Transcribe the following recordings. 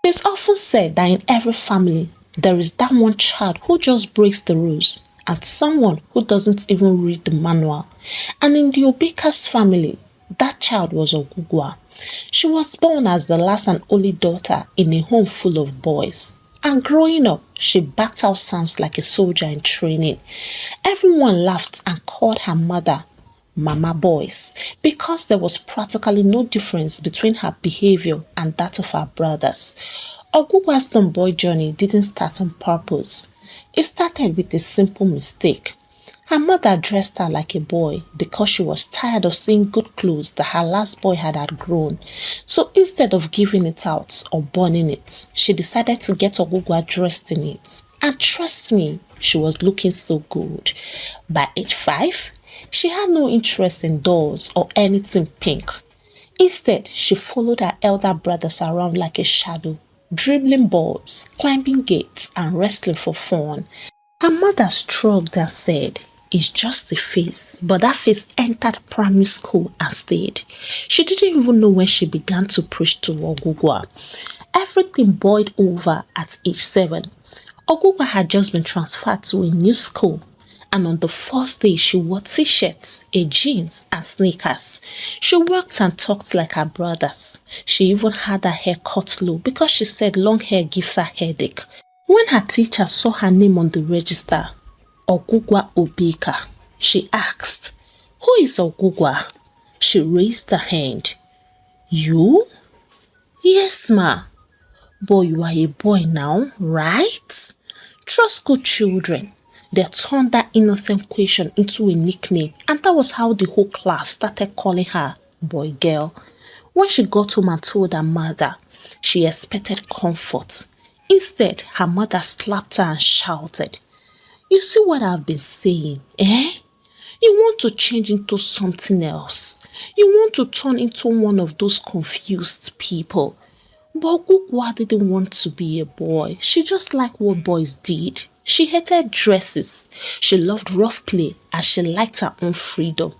It's often said that in every family, there is that one child who just breaks the rules and someone who doesn't even read the manual. And in the Obika's family, that child was Ogugwa. She was born as the last and only daughter in a home full of boys. And growing up, she backed out sounds like a soldier in training. Everyone laughed and called her mother Mama Boys because there was practically no difference between her behavior and that of her brothers. Ogugwa's tomboy journey didn't start on purpose. It started with a simple mistake. Her mother dressed her like a boy because she was tired of seeing good clothes that her last boy had outgrown. So instead of giving it out or burning it, she decided to get Ogugwa dressed in it. And trust me, she was looking so good. By age 5, she had no interest in dolls or anything pink. Instead, she followed her elder brothers around like a shadow, dribbling balls, climbing gates, and wrestling for fun. Her mother shrugged and said, "It's just a phase," but that phase entered primary school and stayed. She didn't even know when she began to preach to Ogugwa. Everything boiled over at age 7. Ogugwa had just been transferred to a new school, and on the first day she wore t-shirts, a jeans and sneakers. She walked and talked like her brothers. She even had her hair cut low because she said long hair gives her headache. When her teacher saw her name on the register, Ogugwa Obika, she asked, "Who is Ogugwa?" She raised her hand. "You?" "Yes, ma." "But you are a boy now, right?" Trust school children. They turned that innocent question into a nickname, and that was how the whole class started calling her Boy Girl. When she got home and told her mother, she expected comfort. Instead, her mother slapped her and shouted, "You see what I've been saying, eh? You want to change into something else. You want to turn into one of those confused people." But Ogugwa didn't want to be a boy. She just liked what boys did. She hated dresses. She loved rough play and she liked her own freedom.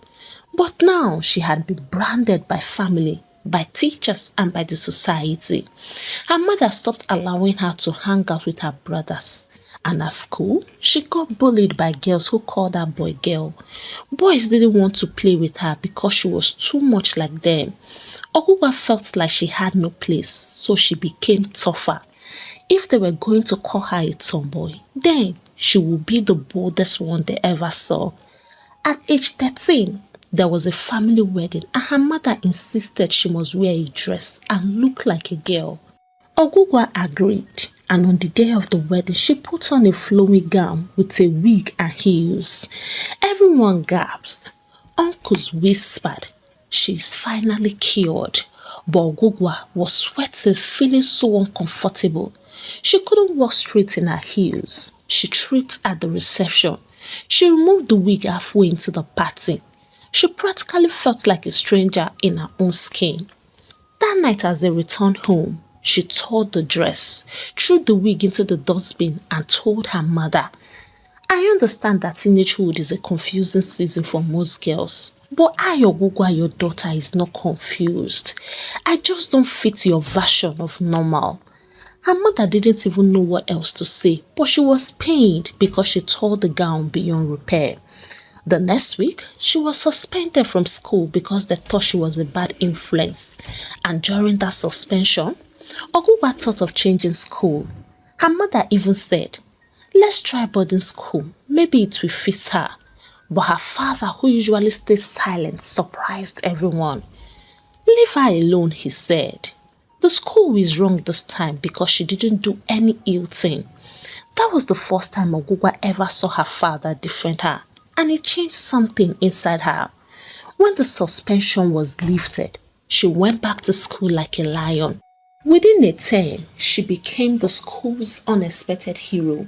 But now she had been branded by family, by teachers and by the society. Her mother stopped allowing her to hang out with her brothers. And at school, she got bullied by girls who called her Boy Girl. Boys didn't want to play with her because she was too much like them. Ogugwa felt like she had no place, so she became tougher. If they were going to call her a tomboy, then she would be the boldest one they ever saw. At age 13, there was a family wedding and her mother insisted she must wear a dress and look like a girl. Ogugwa agreed, and on the day of the wedding, she put on a flowy gown with a wig and heels. Everyone gasped. Uncles whispered, "She's finally cured." But Ogugwa was sweating, feeling so uncomfortable. She couldn't walk straight in her heels. She tripped at the reception. She removed the wig halfway into the party. She practically felt like a stranger in her own skin. That night as they returned home, she tore the dress, threw the wig into the dustbin and told her mother, "I understand that teenagehood is a confusing season for most girls, but I, Ogugwa, your daughter, is not confused. I just don't fit your version of normal." Her mother didn't even know what else to say, but she was pained because she tore the gown beyond repair. The next week, she was suspended from school because they thought she was a bad influence. And during that suspension, Ogugwa thought of changing school. Her mother even said, "Let's try boarding school. Maybe it will fit her." But her father, who usually stays silent, surprised everyone. "Leave her alone," he said. "The school is wrong this time because she didn't do any ill thing." That was the first time Ogugwa ever saw her father defend her, and it changed something inside her. When the suspension was lifted, she went back to school like a lion. Within a term, she became the school's unexpected hero.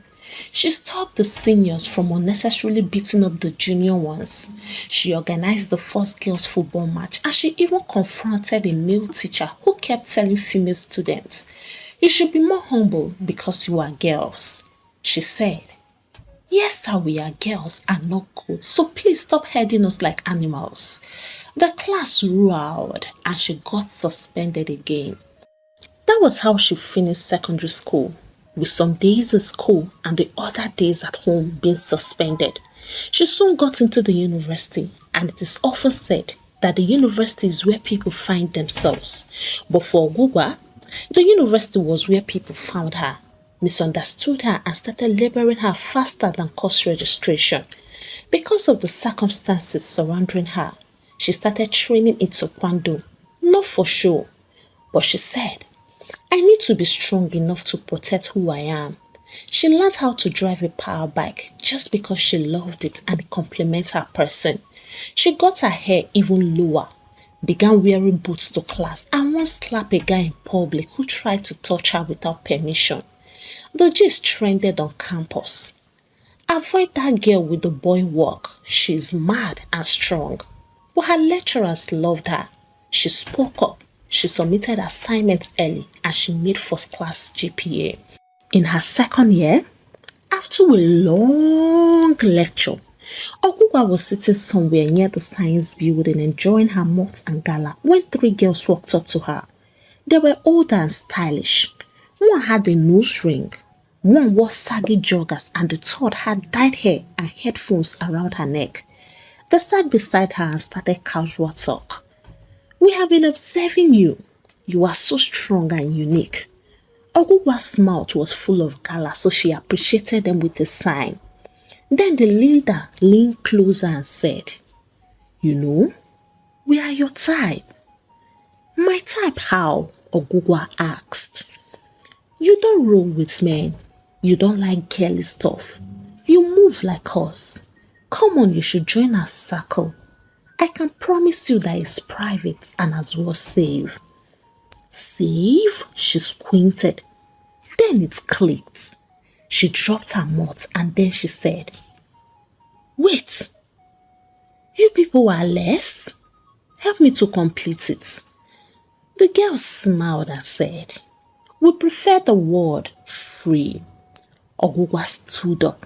She stopped the seniors from unnecessarily beating up the junior ones. She organized the first girls' football match, and she even confronted a male teacher who kept telling female students, "You should be more humble because you are girls." She said, "Yes, sir, we are girls and not good, so please stop herding us like animals." The class roared and she got suspended again. That was how she finished secondary school, with some days in school and the other days at home being suspended. She soon got into the university, and it is often said that the university is where people find themselves. But for Ogugwa, the university was where people found her, misunderstood her, and started labeling her faster than course registration. Because of the circumstances surrounding her, she started training in Taekwondo, not for show, but she said, I need to be strong enough to protect who I am. She learned how to drive a power bike just because she loved it and it complements her person. She got her hair even lower, began wearing boots to class, and once slapped a guy in public who tried to touch her without permission. The gist trended on campus. Avoid that girl with the boy walk. She's mad and strong. But her lecturers loved her. She spoke up. She submitted assignments early and she made first class GPA. In her second year, after a long lecture, Ogugwa was sitting somewhere near the science building enjoying her malt and gala when three girls walked up to her. They were older and stylish. One had a nose ring, one wore saggy joggers, and the third had dyed hair and headphones around her neck. They sat beside her and started casual talk. We have been observing you. You are so strong and unique. Ogugwa's mouth was full of gala, so she appreciated them with a sign. Then the leader leaned closer and said, You know, we are your type. My type how? Ogugwa asked. You don't roll with men. You don't like girly stuff. You move like us. Come on, you should join our circle. I can promise you that it's private and as well safe. Safe? She squinted. Then it clicked. She dropped her mouth and then she said, Wait, you people are less? Help me to complete it. The girl smiled and said, We prefer the word free. Ogugwa stood up.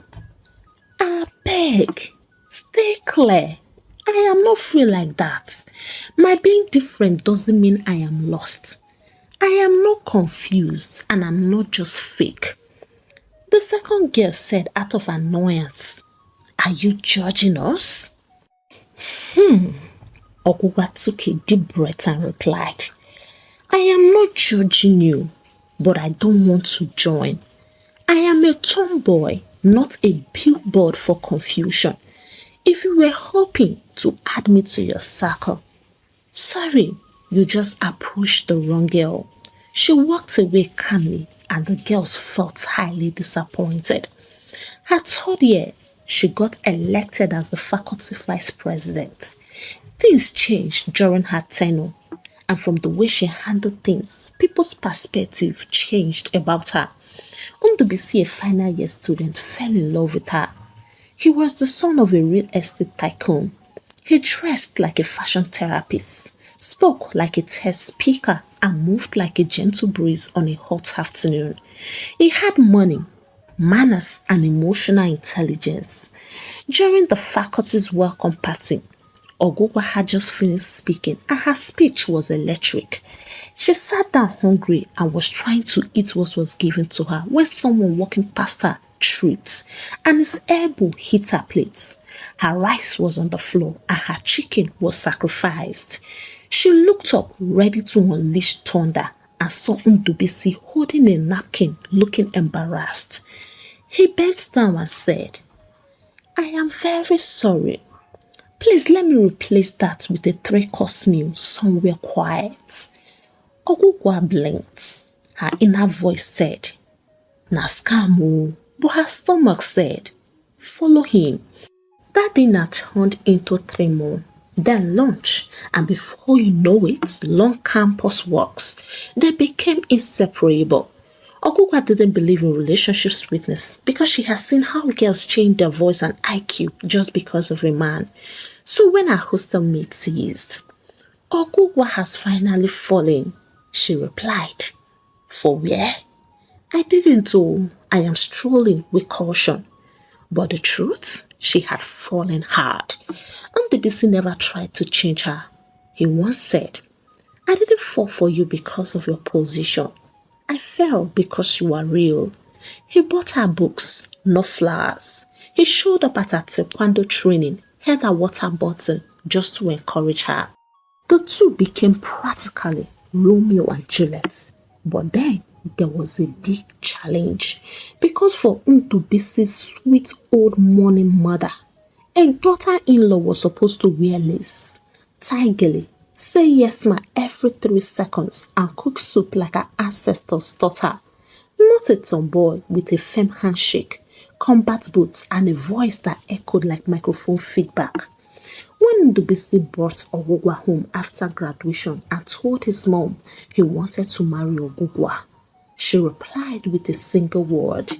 I beg, stay clear. I am not free like that. My being different doesn't mean I am lost. I am not confused and I'm not just fake. The second girl said out of annoyance, Are you judging us? Ogugwa took a deep breath and replied, I am not judging you, but I don't want to join. I am a tomboy, not a billboard for confusion. If you were hoping to add me to your circle, sorry, you just approached the wrong girl. She walked away calmly and the girls felt highly disappointed. Her third year, she got elected as the faculty vice president. Things changed during her tenure, and from the way she handled things, people's perspective changed about her. Ndubisi, a final year student, fell in love with her. He was the son of a real estate tycoon. He dressed like a fashion therapist, spoke like a test speaker, and moved like a gentle breeze on a hot afternoon. He had money, manners, and emotional intelligence. During the faculty's welcome party, Ogugwa had just finished speaking and her speech was electric. She sat down hungry and was trying to eat what was given to her when someone walking past her tripped and his elbow hit her plate. Her rice was on the floor and her chicken was sacrificed. She looked up ready to unleash thunder and saw Ndubisi holding a napkin looking embarrassed. He bent down and said, I am very sorry. Please let me replace that with a 3-course meal somewhere quiet. Ogugwa blinked. Her inner voice said, Na scam o. But her stomach said, follow him. That dinner turned into 3 more. Then lunch, and before you know it, long campus walks. They became inseparable. Ogugwa didn't believe in relationship sweetness because she has seen how girls change their voice and IQ just because of a man. So when her hostel mate teased, Ogugwa has finally fallen, she replied, For where? I didn't know. I am strolling with caution. But the truth, she had fallen hard. Ndubisi never tried to change her. He once said, I didn't fall for you because of your position. I fell because you were real. He bought her books, not flowers. He showed up at her taekwondo training, held a water bottle just to encourage her. The two became practically Romeo and Juliet. But then there was a big challenge because for Ndubisi's sweet old morning mother, a daughter-in-law was supposed to wear lace, tie gele, say yes ma every 3 seconds and cook soup like her ancestors taught her. Not a tomboy with a firm handshake, combat boots and a voice that echoed like microphone feedback. When Ndubisi brought Ogugwa home after graduation and told his mom he wanted to marry Ogugwa, she replied with a single word,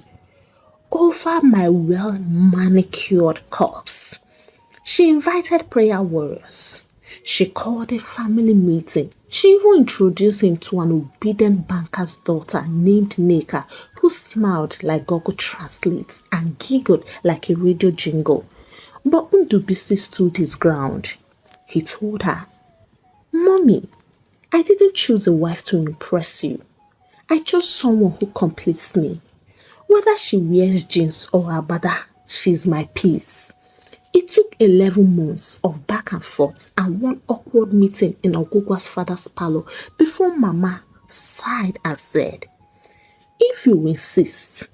"Over my well-manicured corpse." She invited prayer warriors. She called a family meeting. She even introduced him to an obedient banker's daughter named Neka, who smiled like Google Translates and giggled like a radio jingle. But Ndubisi stood his ground. He told her, "Mommy, I didn't choose a wife to impress you. I chose someone who completes me. Whether she wears jeans or abada, she's my peace." It took 11 months of back and forth and one awkward meeting in Ogugwa's father's parlor before Mama sighed and said, "If you insist,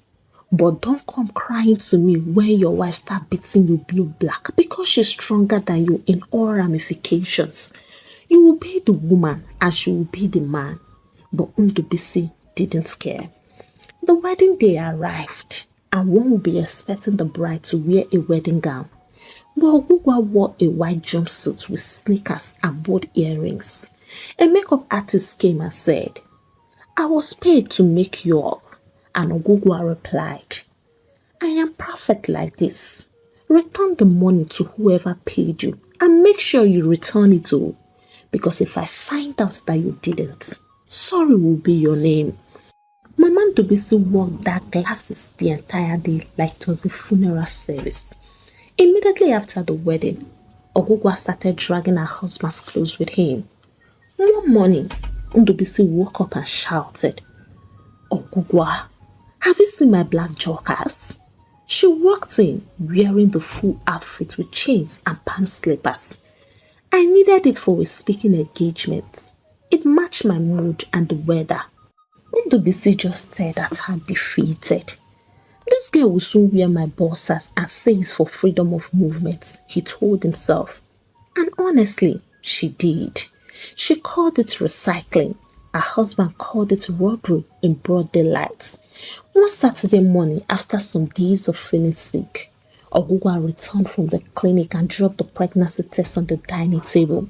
but don't come crying to me when your wife starts beating you blue black because she's stronger than you in all ramifications. You will be the woman and she will be the man." But Ndubisi didn't care. The wedding day arrived and one would be expecting the bride to wear a wedding gown. But Ogugwa wore a white jumpsuit with sneakers and bold earrings. A makeup artist came and said, "I was paid to make you up." And Ogugwa replied, "I am perfect like this. Return the money to whoever paid you and make sure you return it all. Because if I find out that you didn't, sorry will be your name." Mama Ndubisi wore dark glasses the entire day like it was a funeral service. Immediately after the wedding, Ogugwa started dragging her husband's clothes with him. One morning, Ndubisi woke up and shouted, "Ogugwa, have you seen my black jokers?" She walked in wearing the full outfit with chains and palm slippers. "I needed it for a speaking engagement. It matched my mood and the weather." Ndubisi just stared at her defeated. "This girl will soon wear my boxers and say it's for freedom of movement," he told himself. And honestly, she did. She called it recycling. Her husband called it robbery in broad daylight. One Saturday morning, after some days of feeling sick, Ogugwa returned from the clinic and dropped the pregnancy test on the dining table.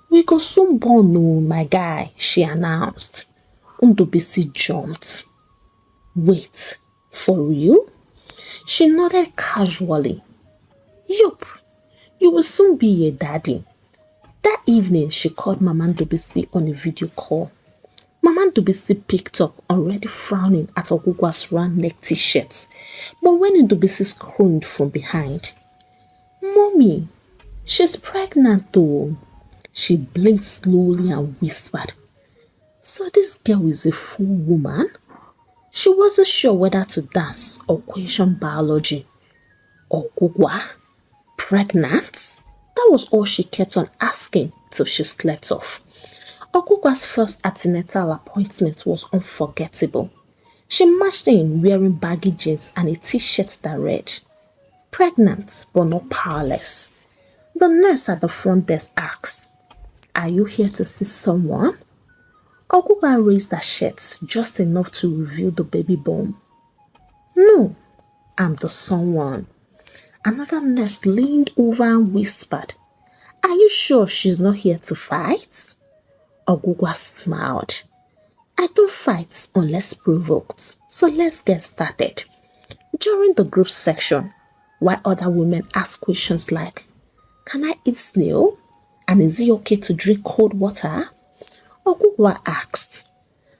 "We go soon born, oh, my guy," she announced. Ndubisi jumped. "Wait, for real?" She nodded casually. "Yup, you will soon be a daddy." That evening, she called Mama Ndubisi on a video call. Mama Ndubisi picked up, already frowning at Ogugwa's round neck t-shirt. But when Ndubisi screamed from behind, "Mommy, she's pregnant though." She blinked slowly and whispered, "So this girl is a full woman?" She wasn't sure whether to dance or question biology. Ogugwa? Pregnant? That was all she kept on asking till she slept off. Ogugwa's first antenatal appointment was unforgettable. She marched in wearing baggy jeans and a t-shirt that read, "Pregnant but not powerless." The nurse at the front desk asked, "Are you here to see someone?" Ogugwa raised her shirt just enough to reveal the baby bump. "No, I'm the someone." Another nurse leaned over and whispered, "Are you sure she's not here to fight?" Ogugwa smiled. "I don't fight unless provoked, so let's get started." During the group section, while other women asked questions like, "Can I eat snail? And is it okay to drink cold water?" Ogugwa asked,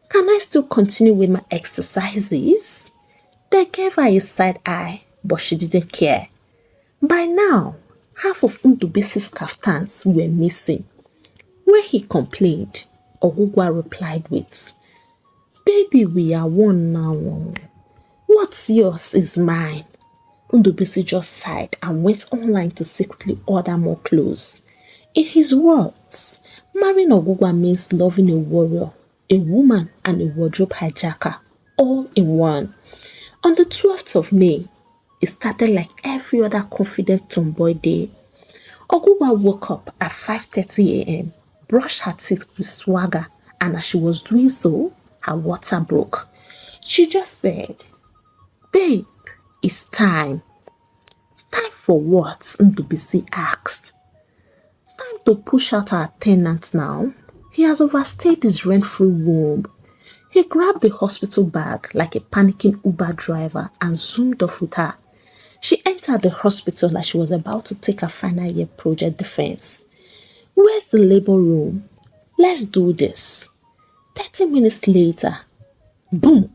"Can I still continue with my exercises?" They gave her a side eye, but she didn't care. By now, half of Ndubisi's kaftans were missing. When he complained, Ogugwa replied with, Baby, we are one now. What's yours is mine. Ndubisi just sighed and went online to secretly order more clothes. In his words, marrying Ogugwa means loving a warrior, a woman, and a wardrobe hijacker, all in one. On the 12th of May, it started like every other confident tomboy day. Ogugwa woke up at 5:30 a.m., brushed her teeth with swagger, and as she was doing so, her water broke. She just said, "Babe, it's time." "Time for what?" Ndubisi asked. "Time to push out our tenant now. He has overstayed his rent-free womb." He grabbed the hospital bag like a panicking Uber driver and zoomed off with her. She entered the hospital like she was about to take her final year project defense. "Where's the labor room? Let's do this." 30 minutes later, boom!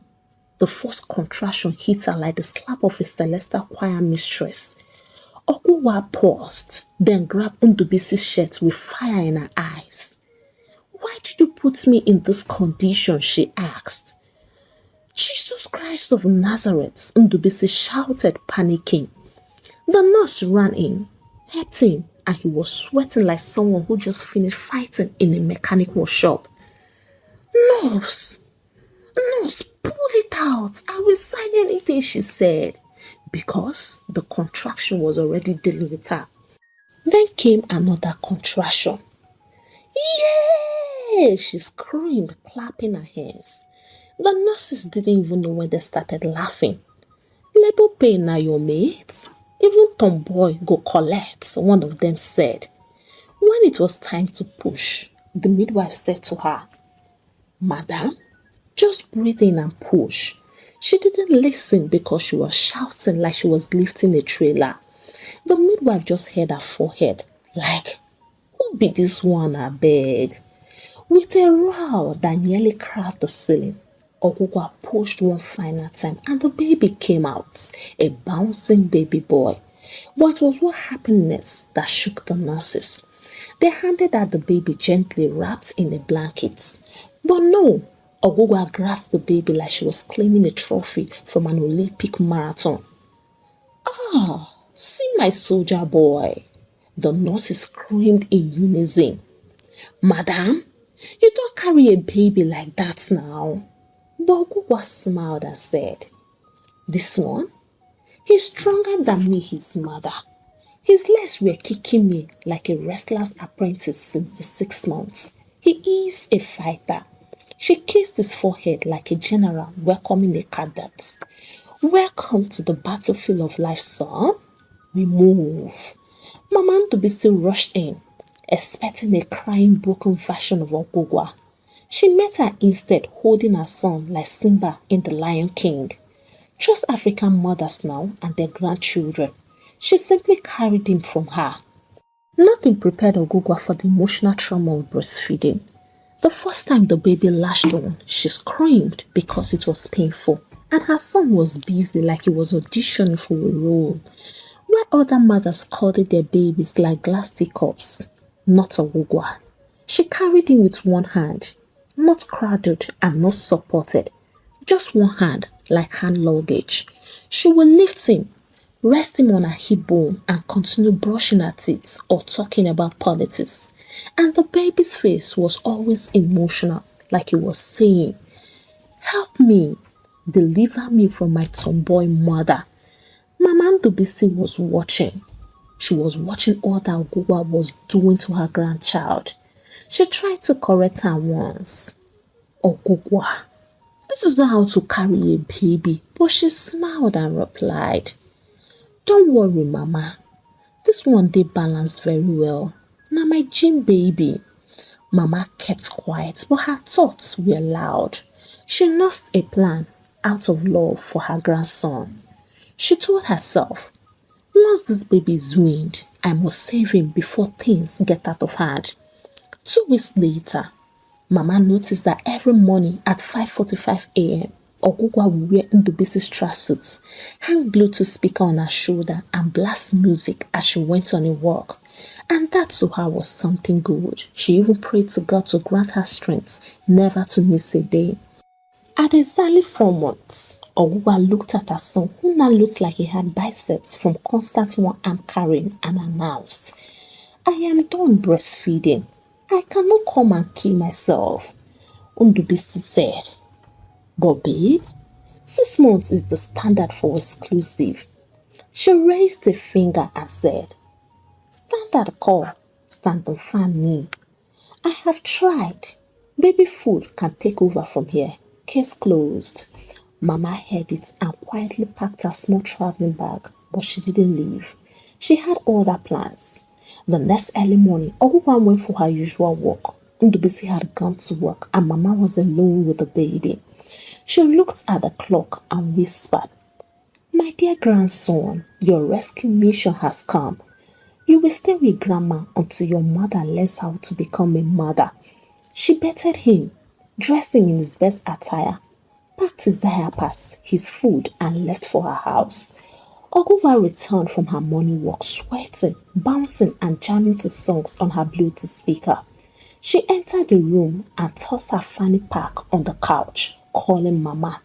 The first contraction hit her like the slap of a celestial choir mistress. Okuwa paused, then grabbed Ndubisi's shirt with fire in her eyes. "Why did you put me in this condition?" she asked. "Jesus Christ of Nazareth!" Ndubisi shouted, panicking. The nurse ran in, helped him, and he was sweating like someone who just finished fighting in a mechanic workshop. "Nurse! Nurse, pull it out. I will sign anything," she said, because the contraction was already dealing with her. Then came another contraction. "Yay!" she screamed, clapping her hands. The nurses didn't even know when they started laughing. "Labor pain na your mate? Even tomboy go collect," one of them said. When it was time to push, the midwife said to her, "Madam, just breathe in and push." She didn't listen because she was shouting like she was lifting a trailer. The midwife just held her forehead like, "Who be this one, I beg?" With a row that nearly cracked the ceiling, Ogugwa pushed one final time and the baby came out, a bouncing baby boy. But it was what happiness that shook the nurses. They handed her the baby gently wrapped in a blanket. But no, Ogugwa grabbed the baby like she was claiming a trophy from an Olympic marathon. "Ah, see my soldier boy," the nurses screamed in unison. "Madam, you don't carry a baby like that now." But Ogugwa smiled and said, "This one, he's stronger than me, his mother. His legs were kicking me like a wrestler's apprentice since the 6 months. He is a fighter." She kissed his forehead like a general welcoming a cadet. "Welcome to the battlefield of life, son. We move." Mama Ndubisi rushed in, expecting a crying, broken version of Ogugwa. She met her instead holding her son like Simba in The Lion King. Just African mothers now and their grandchildren. She simply carried him from her. Nothing prepared Ogugwa for the emotional trauma of breastfeeding. The first time the baby latched on, she screamed because it was painful, and her son was busy like he was auditioning for a role. Where other mothers cuddled their babies like glass teacups, not Ogugwa. She carried him with one hand, not cradled and not supported, just one hand like hand luggage. She would lift him, rest him on her hip bone and continue brushing her teeth or talking about politics. And the baby's face was always emotional, like he was saying, "Help me, deliver me from my tomboy mother." Mama Ndubisi was watching. She was watching all that Ogugwa was doing to her grandchild. She tried to correct her once. "Ogugwa, this is not how to carry a baby," but she smiled and replied, "Don't worry, Mama. This one dey balanced very well. Now my gym baby." Mama kept quiet, but her thoughts were loud. She nursed a plan out of love for her grandson. She told herself, "Once this baby is weaned, I must save him before things get out of hand." 2 weeks later, Mama noticed that every morning at 5:45 a.m., Ogugwa would wear Ndubisi's tracksuit, hang Bluetooth speaker on her shoulder and blast music as she went on a walk. And that to her was something good. She even prayed to God to grant her strength never to miss a day. At exactly 4 months, Oguwa looked at her son, who now looked like he had biceps from constant one-arm carrying, and announced, I am done breastfeeding. I cannot come and kill myself, Ndubisi said. But babe, 6 months is the standard for exclusive. She raised a finger and said, Standard call, standard fan me. I have tried. Baby food can take over from here. Case closed. Mama heard it and quietly packed her small traveling bag, but she didn't leave. She had other plans. The next early morning, Oguwan went for her usual walk. Ndubisi had gone to work and Mama was alone with the baby. She looked at the clock and whispered, My dear grandson, your rescue mission has come. You will stay with Grandma until your mother learns how to become a mother. She betted him, dressed him in his best attire, packed his diapers, his food, and left for her house. Oguwa returned from her morning walk sweating, bouncing, and jamming to songs on her Bluetooth speaker. She entered the room and tossed her fanny pack on the couch, calling Mama.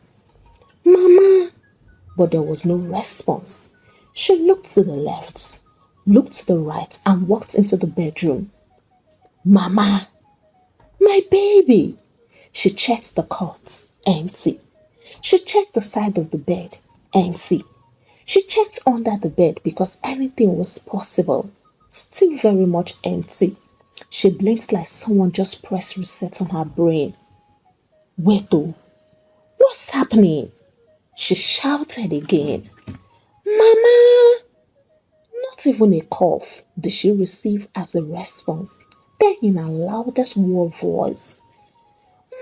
Mama! But there was no response. She looked to the left, looked to the right, and walked into the bedroom. Mama! My baby! She checked the cot, empty. She checked the side of the bed, empty. She checked under the bed because anything was possible, still very much empty. She blinked like someone just pressed reset on her brain. Wait though, what's happening? She shouted again. Mama! Not even a cough did she receive as a response. Then in her loudest word voice,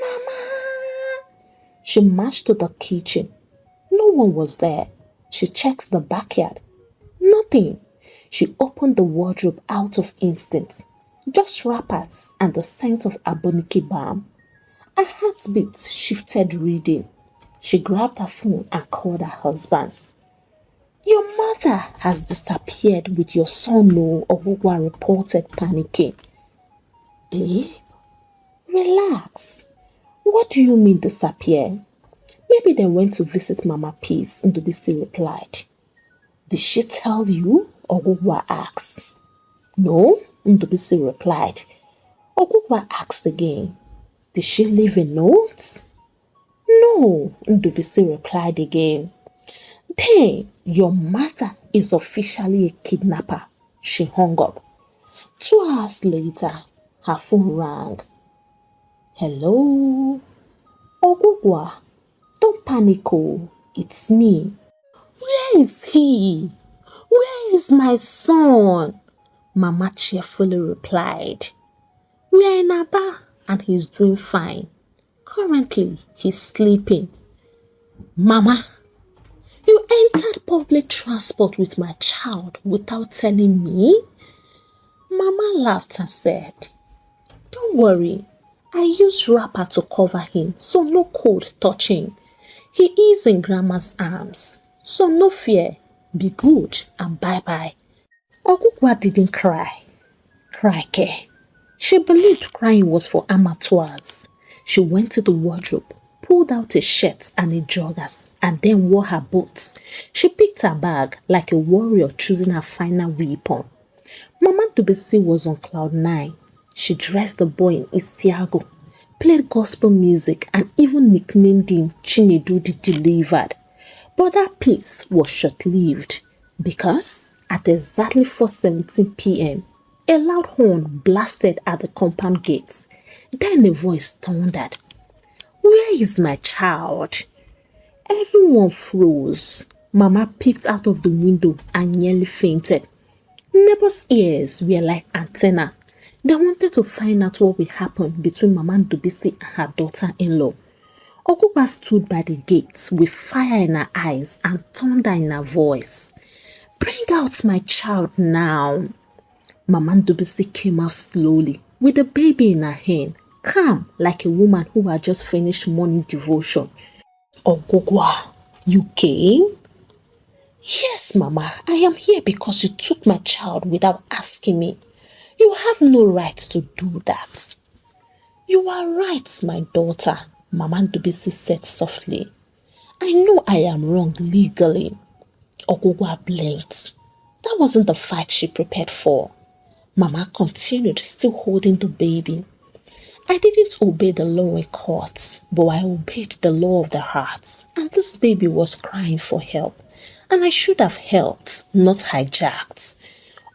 Mama! She marched to the kitchen. No one was there. She checked the backyard. Nothing. She opened the wardrobe out of instinct. Just wrappers and the scent of aboniki balm. Her heartbeat shifted reading. She grabbed her phone and called her husband. Your mother has disappeared with your son, no, Ogugwa reported, panicking. Babe, relax. What do you mean disappear? Maybe they went to visit Mama Peace, Ndubisi replied. Did she tell you? Ogugwa asked. No, Ndubisi replied. Ogugwa asked again. Did she leave a note? No, Ndubisi replied again. Then your mother is officially a kidnapper. She hung up. 2 hours later, her phone rang. Hello? Ogugwa, don't panic, oh, it's me. Where is he? Where is my son? Mama cheerfully replied. We are in Aba and he's doing fine. Currently, he's sleeping. Mama, you entered public transport with my child without telling me? Mama laughed and said, Don't worry, I used wrapper to cover him so no cold touching. He is in Grandma's arms, so no fear. Be good and bye-bye. Ogugwa didn't cry. Cry, ke. She believed crying was for amateurs. She went to the wardrobe, pulled out a shirt and a joggers, and then wore her boots. She picked her bag like a warrior choosing her final weapon. Mama Dubisi was on cloud 9. She dressed the boy in Isiago, played gospel music, and even nicknamed him Chinedu the Delivered. But that peace was short-lived because at exactly 4:17 p.m., a loud horn blasted at the compound gates. Then a voice thundered, Where is my child? Everyone froze. Mama peeped out of the window and nearly fainted. Neighbors' ears were like antenna. They wanted to find out what will happen between Mama Dubisi and her daughter-in-law. Ogugwa stood by the gate with fire in her eyes and thunder in her voice. Bring out my child now. Mama Dubisi came out slowly with the baby in her hand, calm like a woman who had just finished morning devotion. Ogugwa, you came? Yes, Mama, I am here because you took my child without asking me. You have no right to do that. You are right, my daughter. Mama Ndubisi said softly. I know I am wrong legally. Ogugwa blinked. That wasn't the fight she prepared for. Mama continued, still holding the baby. I didn't obey the law in court, but I obeyed the law of the heart. And this baby was crying for help. And I should have helped, not hijacked.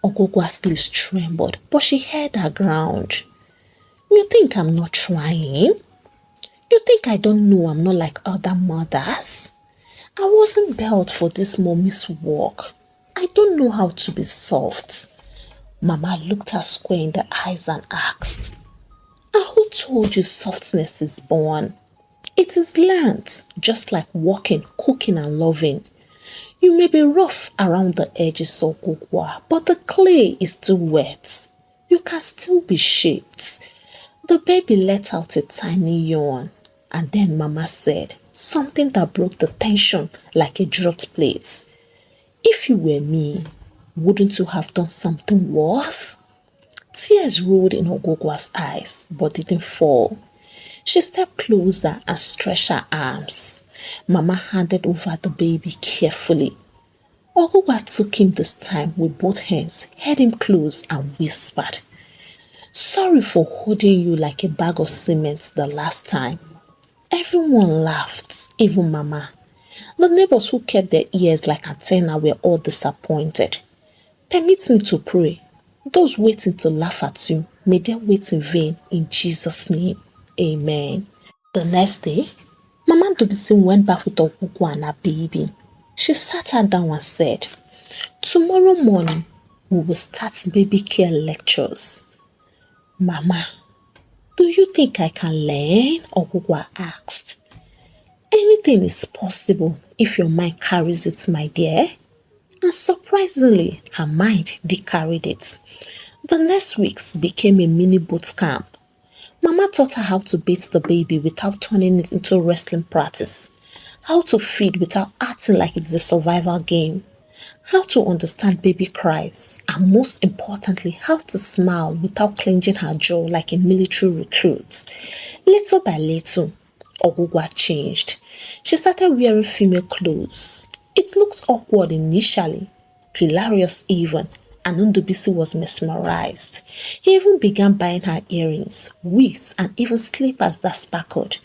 Ogugwa's lips trembled, but she held her ground. You think I'm not trying? You think I don't know I'm not like other mothers? I wasn't built for this mommy's work. I don't know how to be soft. Mama looked her square in the eyes and asked, and who told you softness is born? It is learnt, just like walking, cooking and loving. You may be rough around the edges of Gugwa, but the clay is still wet. You can still be shaped. The baby let out a tiny yawn, and then Mama said something that broke the tension like a dropped plate. If you were me, wouldn't you have done something worse? Tears rolled in Ogugwa's eyes, but didn't fall. She stepped closer and stretched her arms. Mama handed over the baby carefully. Ogugwa took him this time with both hands, held him close and whispered, Sorry for holding you like a bag of cement the last time. Everyone laughed, even Mama. The neighbors who kept their ears like antenna were all disappointed. Permit me to pray. Those waiting to laugh at you, may they wait in vain in Jesus' name. Amen. The next day, Mama Ndubisi went back with Ogugwa and her baby. She sat her down and said, Tomorrow morning, we will start baby care lectures. Mama, do you think I can learn? Ogugwa asked. Anything is possible if your mind carries it, my dear. And surprisingly, her mind did carry it. The next weeks became a mini boot camp. Mama taught her how to bathe the baby without turning it into wrestling practice, how to feed without acting like it's a survival game, how to understand baby cries, and most importantly, how to smile without clenching her jaw like a military recruit. Little by little, Ogugwa changed. She started wearing female clothes. It looked awkward initially, hilarious even, and Ndubisi was mesmerized. He even began buying her earrings, wigs, and even slippers that sparkled.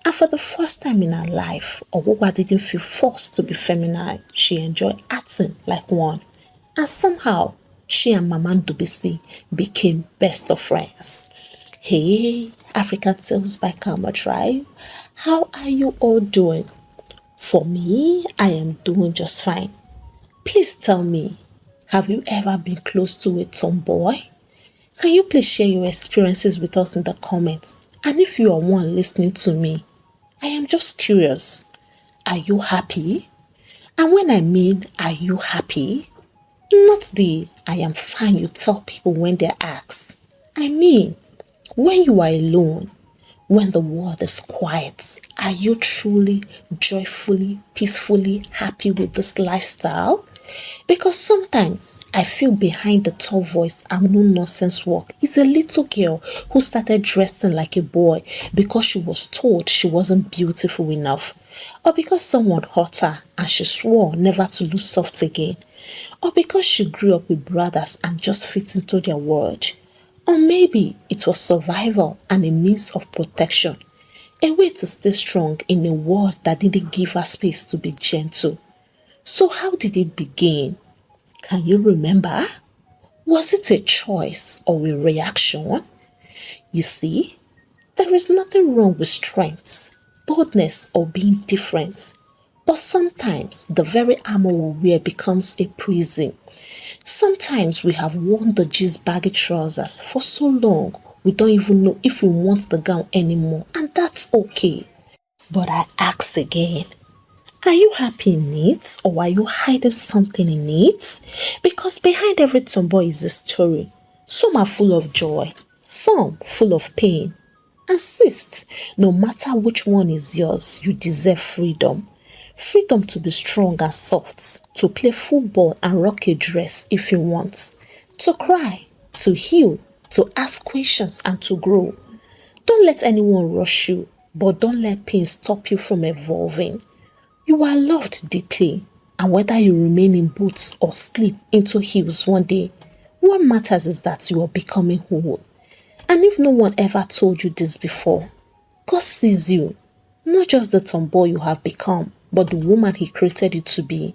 And for the first time in her life, Ogugwa didn't feel forced to be feminine. She enjoyed acting like one. And somehow, she and Mama Ndubisi became best of friends. Hey, African Tales by Karma Tribe. How are you all doing? For me, I am doing just fine. Please tell me, have you ever been close to a tomboy? Can you please share your experiences with us in the comments? And if you are one listening to me, I am just curious. Are you happy? And when I mean, are you happy? Not the I am fine you tell people when they ask. I mean, when you are alone, when the world is quiet, are you truly, joyfully, peacefully happy with this lifestyle? Because sometimes I feel behind the tough voice and no nonsense work is a little girl who started dressing like a boy because she was told she wasn't beautiful enough, or because someone hurt her and she swore never to look soft again, or because she grew up with brothers and just fit into their world. Or maybe it was survival and a means of protection, a way to stay strong in a world that didn't give her space to be gentle. So how did it begin? Can you remember? Was it a choice or a reaction? You see, there is nothing wrong with strength, boldness, or being different. But sometimes the very armor we wear becomes a prison. Sometimes we have worn the jeans baggy trousers for so long we don't even know if we want the gown anymore, and that's okay. But I ask again, are you happy in it, or are you hiding something in it? Because behind every tomboy is a story. Some are full of joy, some full of pain. Insist, no matter which one is yours, you deserve freedom. Freedom to be strong and soft, to play football and rock a dress if you want, to cry, to heal, to ask questions and to grow. Don't let anyone rush you. But don't let pain stop you from evolving. You are loved deeply, and whether you remain in boots or slip into heels one day, what matters is that you are becoming whole. And if no one ever told you this before, God sees you, not just the tomboy you have become, but the woman He created you to be.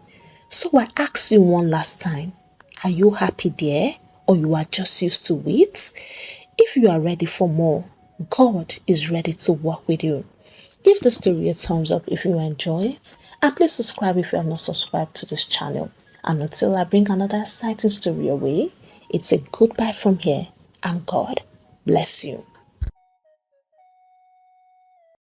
So I ask you one last time, are you happy there, or you are just used to it? If you are ready for more, God is ready to work with you. Give the story a thumbs up if you enjoy it, and please subscribe if you are not subscribed to this channel. And until I bring another exciting story your way, it's a goodbye from here, and God bless you.